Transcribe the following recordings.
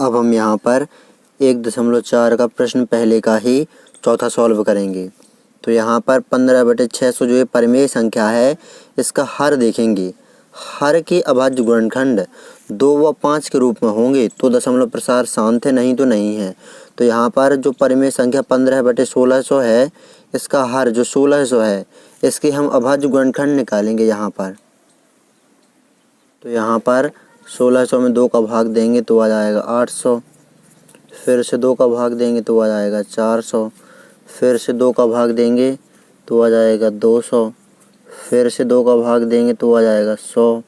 अब हम यहाँ पर 1.4 का प्रश्न पहले का ही चौथा सॉल्व करेंगे। तो यहाँ पर 15/600 जो ये परिमेय संख्या है इसका हर देखेंगे। हर के अभाज्य गुणनखंड 2 व 5 के रूप में होंगे तो दशमलव प्रसार शांत है, नहीं तो नहीं है। तो यहाँ पर जो परिमेय संख्या 15/1600 है इसका हर जो 1600 है इसके हम अभाज्य गुणनखंड निकालेंगे यहाँ पर। तो यहाँ पर 1600 में 2 का भाग देंगे तो आ जाएगा 800, फिर से 2 का भाग देंगे तो आ जाएगा 400, फिर से 2 का भाग देंगे तो आ जाएगा 200, फिर से 2 का भाग देंगे तो आ जाएगा 100,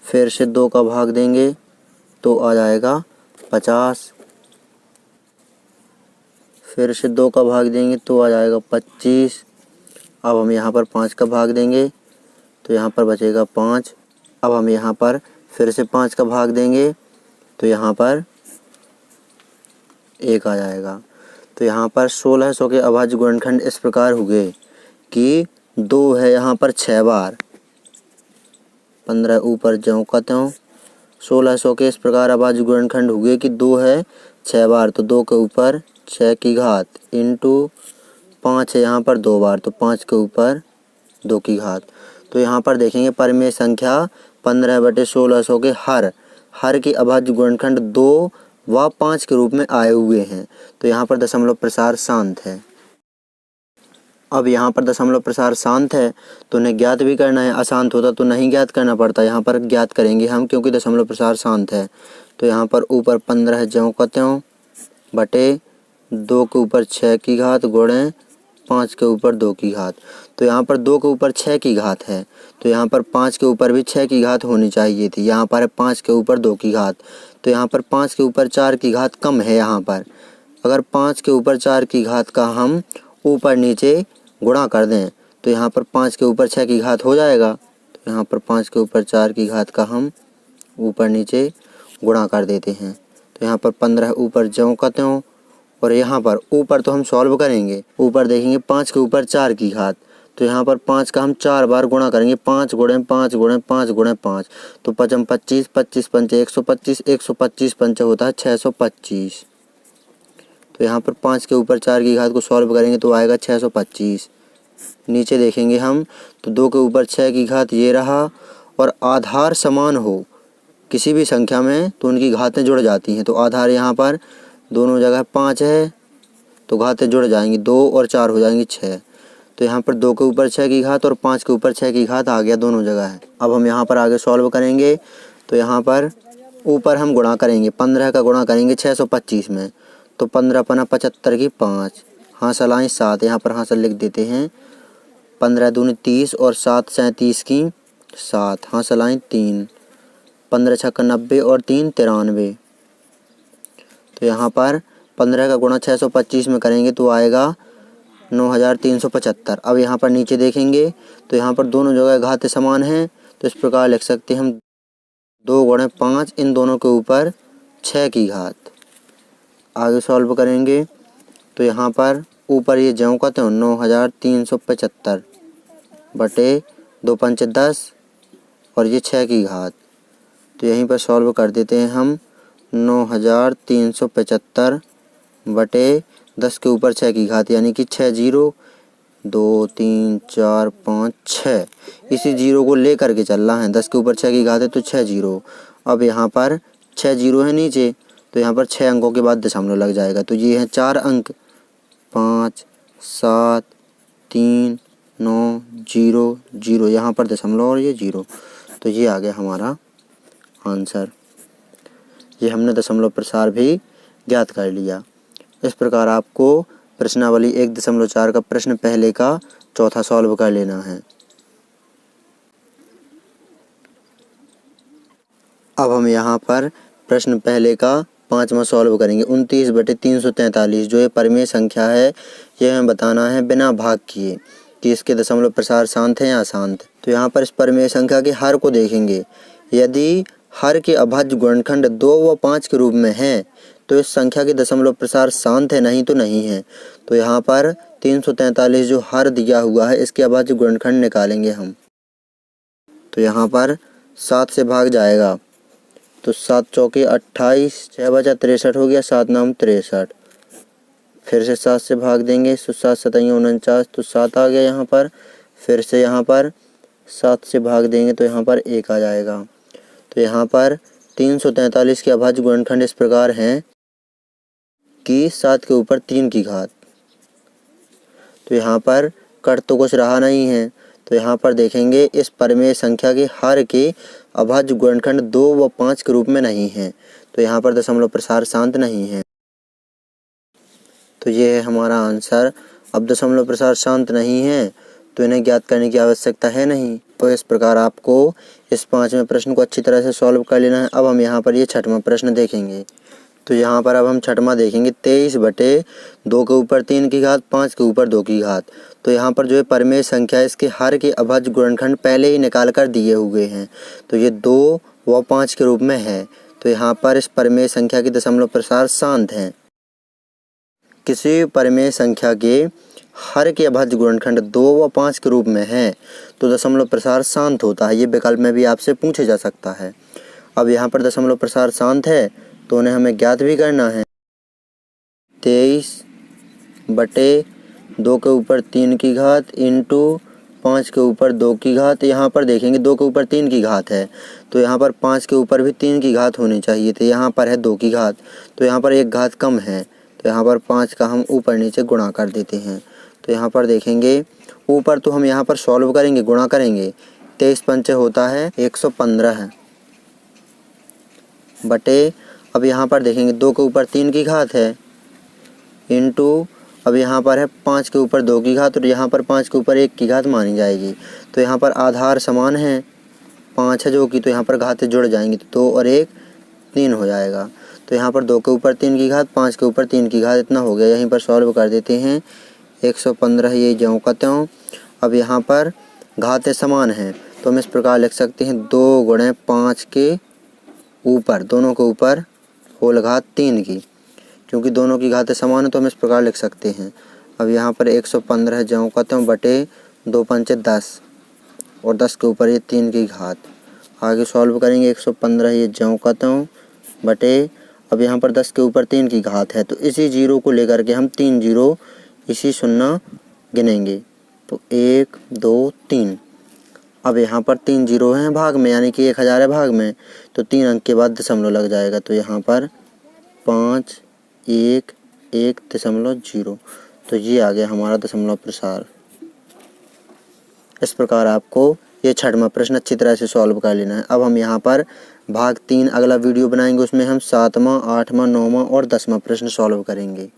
फिर से 2 का भाग देंगे तो आ जाएगा 50, फिर से 2 का भाग देंगे तो आ जाएगा 25। अब हम यहाँ पर 5 का भाग देंगे तो यहाँ पर बचेगा 5। अब हम यहाँ पर फिर से 5 का भाग देंगे तो यहाँ पर 1 आ जाएगा। तो यहाँ पर 1600 के अभाज्य गुणनखंड इस प्रकार हुए कि 2 है यहाँ पर 6 बार, 15 ऊपर ज्यों का त्यों। 1600 के इस प्रकार अभाज्य गुणनखंड हुए कि 2 है 6 बार, तो 2 के ऊपर 6 की घात इंटू 5 है यहाँ पर 2 बार, तो 5 के ऊपर 2 की घात। तो यहाँ पर देखेंगे परिमेय संख्या 15/1600 के हर के अभाज्य गुणनखंड 2 व 5 के रूप में आए हुए हैं। तो यहाँ पर दशमलव प्रसार शांत है। अब यहाँ पर दशमलव प्रसार शांत है तो उन्हें ज्ञात भी करना है। अशांत होता तो नहीं ज्ञात करना पड़ता, यहाँ पर ज्ञात करेंगे हम क्योंकि दशमलव प्रसार शांत है। तो यहाँ पर ऊपर 15 ज्यों का त्यों बटे 2 के ऊपर 6 की घात गुणे 5 के ऊपर 2 की घात। तो यहाँ पर 2 के ऊपर 6 की घात है तो यहाँ पर 5 के ऊपर भी 6 की घात होनी चाहिए थी। यहाँ पर है 5 के ऊपर 2 की घात, तो यहाँ पर 5 के ऊपर 4 की घात कम है। यहाँ पर अगर 5 के ऊपर 4 की घात का हम ऊपर नीचे गुणा कर दें तो यहाँ पर 5 के ऊपर 6 की घात हो जाएगा। तो यहाँ पर 5 के ऊपर 4 की घात का हम ऊपर नीचे गुणा कर देते हैं। तो यहाँ पर 15 ऊपर ज्यों का त्यों, और यहाँ पर ऊपर तो हम सॉल्व करेंगे। ऊपर देखेंगे 5 के ऊपर 4 की घात, तो यहाँ पर 5 का हम 4 बार गुणा करेंगे। 5 गुणे 5 गुणे 5 गुणे 5, तो 5 25, 25 पंचे 125, 125 पंचे होता है 625। तो यहाँ पर 5 के ऊपर 4 की घात को सॉल्व करेंगे तो आएगा 625। नीचे देखेंगे हम तो 2 के ऊपर 6 की घात ये रहा, और आधार समान हो किसी भी संख्या में तो उनकी घातें जुड़ जाती हैं। तो आधार यहाँ पर दोनों जगह 5 है तो घातें जुड़ जाएंगी, 2 और 4 हो जाएंगी 6। तो यहाँ पर 2 के ऊपर 6 की घात और 5 के ऊपर 6 की घात आ गया, दोनों जगह है। अब हम यहाँ पर आगे सॉल्व करेंगे तो यहाँ पर ऊपर हम गुणा करेंगे, 15 का गुणा करेंगे 625 में, तो 15 पना 75 की 5, हासिल आई 7, यहाँ पर हासिल लिख देते हैं। 15 दूनी 30 और 7 37 की 7, हासिल आई 3, 15 छक्का 90 और 3 93। तो यहाँ पर 15 का गुणा 625 में करेंगे तो आएगा 9375। अब यहाँ पर नीचे देखेंगे तो यहाँ पर दोनों जगह घातें समान हैं, तो इस प्रकार लिख सकते हैं हम 2 गुणे 5 इन दोनों के ऊपर 6 की घात। आगे सॉल्व करेंगे तो यहाँ पर ऊपर ये ज्यों का त्यों 9375 बटे 2 पंचे 10 और ये 6 की घात। तो यहीं पर सॉल्व कर देते हैं हम। 9375 बटे 10 के ऊपर 6 की घात, यानी कि 6 0 2 3 4 5 6, इसी जीरो को ले करके चल रहा है। 10 के ऊपर 6 की घात है तो 6 0। अब यहाँ पर 6 0 है नीचे, तो यहाँ पर 6 अंकों के बाद दशमलव लग जाएगा। तो ये हैं 4 अंक 5 7 3 9 0 0, यहाँ पर दशमलव और ये 0। तो ये आ गया हमारा आंसर। ये हमने दशमलव प्रसार भी ज्ञात कर लिया। इस प्रकार आपको प्रश्नावली 1.4 का प्रश्न पहले का चौथा सॉल्व कर लेना है। अब हम यहाँ पर प्रश्न पहले का 5वां सॉल्व करेंगे। 29/343 जो ये परिमेय संख्या है ये हमें बताना है बिना भाग किए कि इसके दशमलव प्रसार शांत है या अशांत। तो यहाँ पर इस परिमेय संख्या के हर को देखेंगे। यदि हर के अभाज्य गुणनखंड 2 व 5 के रूप में हैं तो इस संख्या के दशमलव प्रसार शांत है, नहीं तो नहीं है। तो यहाँ पर 343 जो हर दिया हुआ है इसके अभाज्य गुणनखंड निकालेंगे हम। तो यहाँ पर 7 से भाग जाएगा तो 7 चौके 28, 6 बचा 63 हो गया, 7 नाम 63। फिर से 7 से भाग देंगे तो 7 सतैया 49, तो 7 आ गया यहाँ पर। फिर से यहाँ पर 7 से भाग देंगे तो यहाँ पर 1 आ जाएगा। तो यहाँ पर 343 के अभाज्य गुणनखंड इस प्रकार हैं कि 7 के ऊपर 3 की घात। तो यहाँ पर कट तो कुछ रहा नहीं है, तो यहाँ पर देखेंगे इस परिमेय संख्या के हर के अभाज्य गुणनखंड 2 व 5 के रूप में नहीं है। तो यहाँ पर दशमलव प्रसार शांत नहीं है, तो ये है हमारा आंसर। अब दशमलव प्रसार शांत नहीं है तो इन्हें ज्ञात करने की आवश्यकता है नहीं। तो इस प्रकार आपको इस 5वें प्रश्न को अच्छी तरह से सॉल्व कर लेना है। अब हम यहाँ पर ये 6वां प्रश्न देखेंगे। तो यहाँ पर अब हम 6वां देखेंगे। 23/2 के ऊपर 3 की घात, 5 के ऊपर 2 की घात। तो यहाँ पर जो है परिमेय संख्या इसके हर के अभाज्य गुणनखंड पहले ही निकाल कर दिए हुए हैं। तो ये 2 व 5 के रूप में है। तो यहाँ पर इस परिमेय संख्या की दशमलव प्रसार शांत है। किसी परिमेय संख्या के हर के अभाज्य गुणनखंड 2 व 5 के रूप में है तो दशमलव प्रसार शांत होता है। ये विकल्प में भी आपसे पूछे जा सकता है। अब यहाँ पर दशमलव प्रसार शांत है तो उन्हें हमें ज्ञात भी करना है। 23/2 के ऊपर 3 की घात इंटू 5 के ऊपर 2 की घात। यहाँ पर देखेंगे 2 के ऊपर 3 की घात है, तो यहाँ पर 5 के ऊपर भी 3 की घात होनी चाहिए थी। यहाँ पर है 2 की घात, तो यहाँ पर एक घात कम है, तो यहाँ पर 5 का हम ऊपर नीचे गुणा कर देते हैं। तो यहाँ पर देखेंगे ऊपर तो हम यहाँ पर सॉल्व करेंगे, गुणा करेंगे। 23 पंचे होता है 115 बटे, अब यहाँ पर देखेंगे 2 के ऊपर 3 की घात है इंटू, अब यहाँ पर है 5 के ऊपर 2 की घात, और यहाँ पर 5 के ऊपर 1 की घात मानी जाएगी। तो यहाँ पर आधार समान है, 5 है जो कि, तो यहाँ पर घातें जुड़ जाएंगी, तो 2 और 1 3 हो जाएगा। तो यहाँ पर 2 के ऊपर 3 की घात, 5 के ऊपर 3 की घात, इतना हो गया। यहीं पर सॉल्व कर देते हैं। 115 ये ज्यों का त्यों। अब यहाँ पर घातें समान हैं तो हम इस प्रकार लिख सकते हैं 2 गुणे 5 के ऊपर, दोनों के ऊपर होल घात 3 की, क्योंकि दोनों की घातें समान है तो हम इस प्रकार लिख सकते हैं। अब यहाँ पर 115 ज्यों का त्यों बटे 2 पंचे 10, और 10 के ऊपर ये 3 की घात। आगे सॉल्व करेंगे। 115 ये ज्यों का त्यों बटे, अब यहाँ पर 10 के ऊपर 3 की घात है, तो इसी जीरो को लेकर के हम 3 जीरो इसी शून्य गिनेंगे, तो 1 2 3। अब यहाँ पर 3 जीरो हैं भाग में, यानी कि 1000 है भाग में, तो 3 अंक के बाद दशमलव लग जाएगा। तो यहाँ पर 5 1 1.0, तो ये आ गया हमारा दशमलव प्रसार। इस प्रकार आपको ये 6वां प्रश्न अच्छी तरह से सॉल्व कर लेना है। अब हम यहाँ पर भाग 3 अगला वीडियो बनाएंगे, उसमें हम 7वां 8वां 9वां और 10वां प्रश्न सॉल्व करेंगे।